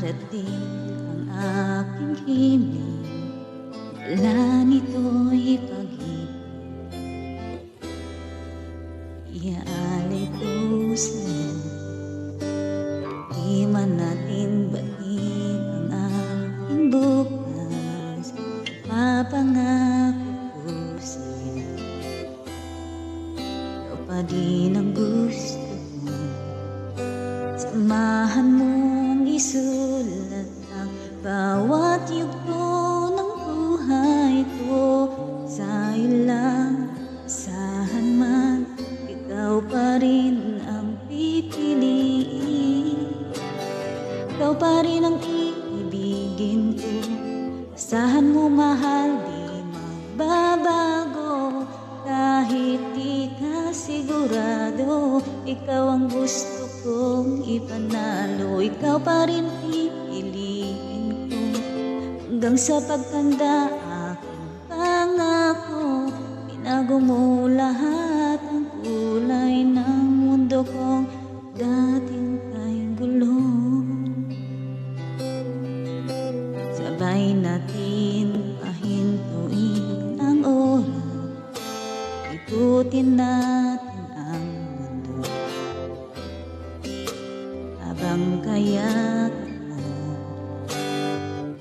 Dumadating ang aking himig, wala nito'y pag-ibig. Iaalay ko sa'yo, di man natin batin ang aking bukas. Papangako ko sa'yo, ikaw pa din ang gusto ko. Samahan mong isulat ang bawat yugto ng buhay ko. Sa'yo lang, asahan man, ikaw pa rin ang pipiliin. Ikaw pa rin ang iibigin ko. Asahan mo, mahal, di magbabago. Kahit di ka sigurado, ikaw ang gusto kong ipanalo. Ikaw pa rin pipiliin ko hanggang sa pagtanda. Aking pangako, binago mo lahat ang kulay ng mundo kong dating kay gulo. Sabay natin pahintuin ang oras, ikutin natin ang mundo. Habang kaya't mo,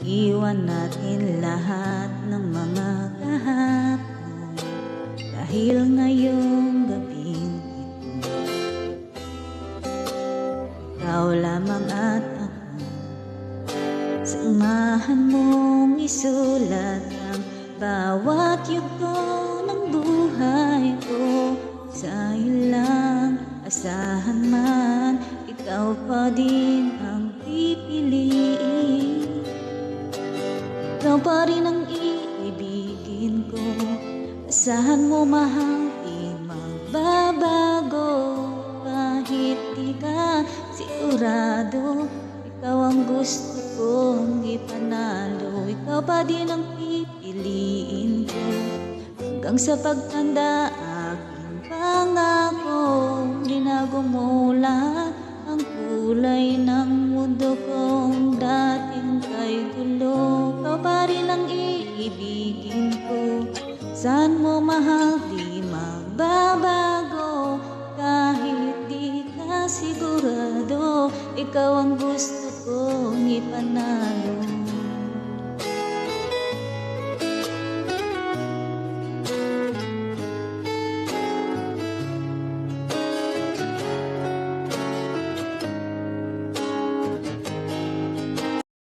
iwan natin lahat ng mga kahapon. Dahil ngayong gabing ito, ikaw lamang at ako. Samahan mong isulat ang bawat yugto ng buhay ko. Sa'yo lang, asahan man, ikaw pa din ang pipiliin. Ikaw pa rin ang iibigin ko. Asahan mo, mahal, di magbabago. Kahit di ka sigurado, ikaw ang gusto kong ipanalo. Ikaw pa din ang pipiliin ko hanggang sa pagtanda. Aking pangako, binago mo lahat ang kulay ng mundo kong dating kay gulo. Ikaw pa rin ang iibigin ko. Saan mo, mahal, di magbabago. Kahit di ka sigurado, ikaw ang gusto